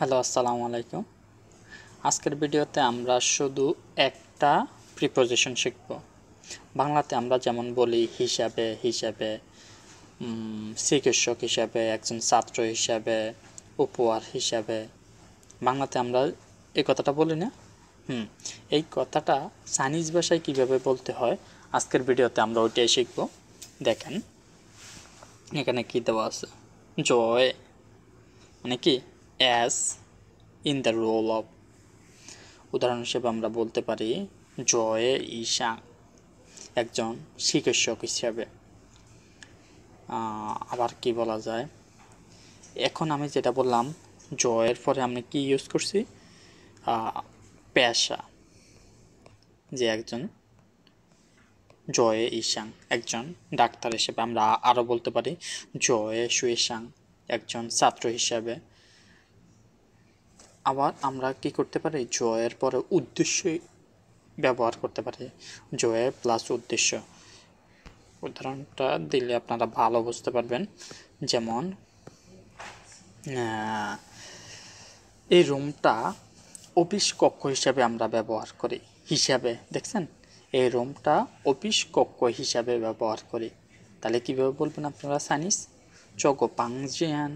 Hello, আসসালামু আলাইকুম। আজকের ভিডিওতে আমরা শুধু একটা প্রিপোজিশন শিখব। বাংলাতে আমরা যেমন বলি হিসাবে হিসাবে, চিকিৎসক হিসাবে, একজন ছাত্র হিসাবে, উপহার হিসাবে। বাংলাতে আমরা এই কথাটা বলি না। এই কথাটা চাইনিজ ভাষায় কীভাবে বলতে হয় আজকের ভিডিওতে আমরা ওইটাই শিখব। দেখেন এখানে কী দেওয়া আছে, জয় মানে কি as in the role of. উদাহরণ হিসেবে আমরা বলতে পারি জয়ে ঈশাং একজন চিকিৎসক হিসেবে। আবার কি বলা যায়, এখন আমি যেটা বললাম জয়ের পরে আমি কি ইউজ করছি, পেশা, যে একজন জয়ে ঈশাং একজন ডাক্তার হিসেবে। আমরা আরও বলতে পারি জয়ে শুয়েশাং একজন ছাত্র হিসাবে। আবার আমরা কি করতে পারি, জয়ের পরে উদ্দেশ্য ব্যবহার করতে পারি, জয়ে প্লাস উদ্দেশ্য। উদাহরণটা দিলে আপনারা ভালো বুঝতে পারবেন। যেমন এই রুমটা অফিস কক্ষ হিসাবে আমরা ব্যবহার করি, হিসাবে দেখছেন, এই রুমটা অফিস কক্ষ হিসাবে ব্যবহার করি। তাহলে কীভাবে বলবেন আপনারা চাইনিজ, চগো পাংজিয়ান।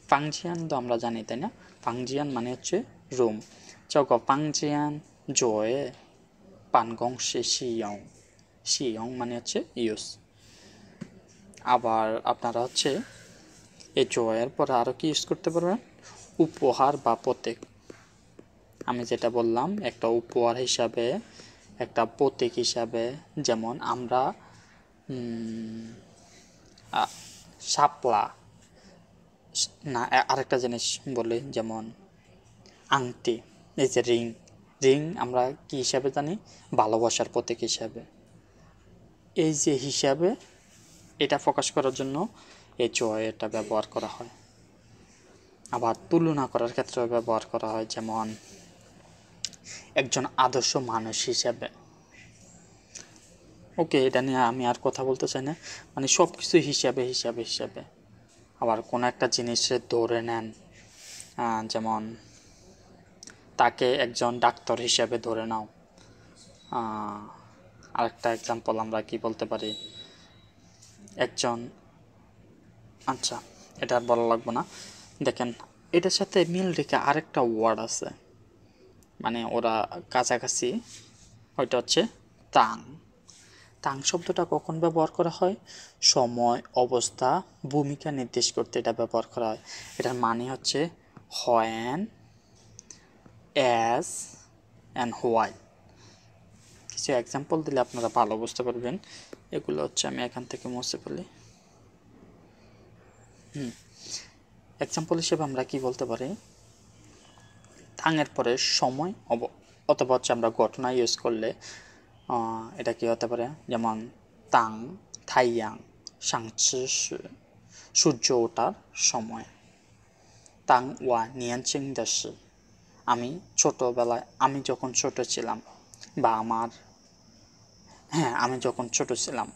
পাংজিয়ান তো আমরা জানি, তাই না? পাংজিয়ান মানে হচ্ছে রুম। চগো পাংজিয়ান জয়ে পানগং সে শিয়ং, শিয়ং মানে হচ্ছে ইউজ। আবার আপনারা হচ্ছে এই জয়ের পরে আরও কি ইউজ করতে পারবেন, উপহার বা প্রতীক। আমি যেটা বললাম একটা উপহার হিসাবে, একটা প্রতীক হিসাবে। যেমন আমরা শাপলা না, আরেকটা জিনিস বলি, যেমন আংটি, এই যে রিং, রিং আমরা কি হিসাবে জানি, ভালোবাসার প্রতীক হিসাবে। এই যে হিসাবে, এটা প্রকাশ করার জন্য এই জয় এটা ব্যবহার করা হয়। আবার তুলনা করার ক্ষেত্রে ব্যবহার করা হয়, যেমন একজন আদর্শ মানুষ হিসাবে। ওকে, এটা নিয়ে আমি আর কথা বলতে চাই না, মানে সব কিছু হিসাবে হিসাবে হিসাবে। আবার কোনো একটা জিনিসে ধরে নেন, যেমন তাকে একজন ডাক্তার হিসাবে ধরে নাও। আরেকটা এক্সাম্পল আমরা কি বলতে পারি, একজন, আচ্ছা এটা আর বলা লাগবে না। দেখেন এটার সাথে মিল রেখে আরেকটা ওয়ার্ড আছে, মানে ওরা কাছাকাছি, ওইটা হচ্ছে তাং। তাং শব্দটা কখন ব্যবহার করা হয়, সময়, অবস্থা, ভূমিকা নির্দেশ করতে এটা ব্যবহার করা হয়। এটার মানে হচ্ছে হোয়েন, অ্যাজ অ্যান্ড হোয়াই। কিছু এক্সাম্পল দিলে আপনারা ভালো বুঝতে পারবেন। এগুলো হচ্ছে আমি এখান থেকে মুছে ফেলি। এক্সাম্পল হিসেবে আমরা কি বলতে পারি, তাঙের পরে সময় অথবা হচ্ছে আমরা ঘটনা ইউজ করলে এটা কি হতে পারে, যেমন তাং থাইয়াং সাংচি সূর্য ওঠার সময়। তাং ওয়া নিয়ানচিং দাসি আমি ছোটোবেলায়, আমি যখন ছোট ছিলাম, বা আমি যখন ছোট ছিলাম।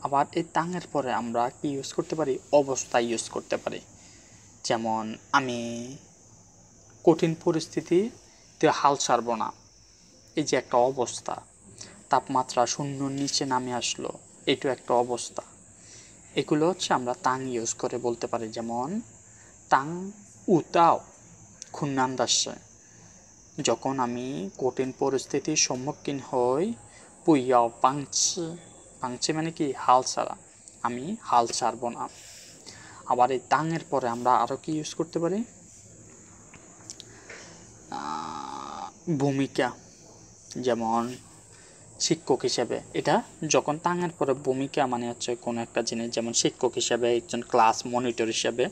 আবার এই তাঙের পরে আমরা কি ইউজ করতে পারি, অবস্থা ইউজ করতে পারি। যেমন আমি কঠিন পরিস্থিতিতে হাল ছাড়ব না, এই যে একটা অবস্থা, তাপমাত্রা শূন্যর নিচে নামে আসলো, এটা একটা অবস্থা। এগুলো হচ্ছে আমরা তাং ইউজ করে বলতে পারি। যেমন তাং উতাও খুন্নান দাসে, যখন আমি কঠিন পরিস্থিতির সম্মুখীন হই, পুইয়াও পাংছি, পাংছি মানে কি হাল ছাড়া, আমি হাল ছাড়ব না। আবার এই তাঙের পরে আমরা আরও কি ইউজ করতে পারি, ভূমিকা। যেমন শিক্ষক হিসেবে, এটা যখন তাঙের পরে ভূমিকা মানে হচ্ছে কোনো একটা জিনিস, যেমন শিক্ষক হিসেবে, একজন ক্লাস মনিটর হিসেবে,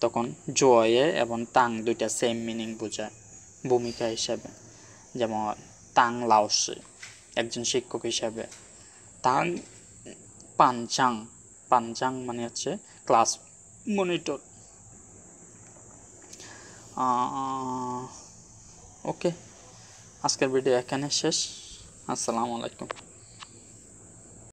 তখন জয়ে এবং তাং দুইটা সেম মিনিং বোঝায় ভূমিকা হিসাবে। যেমন তাং লাওসি একজন শিক্ষক হিসাবে, তাং পানজাং, পানজাং মানে হচ্ছে ক্লাস মনিটর। ওকে, আজকের ভিডিও এখানে শেষ। আসসালামু আলাইকুম।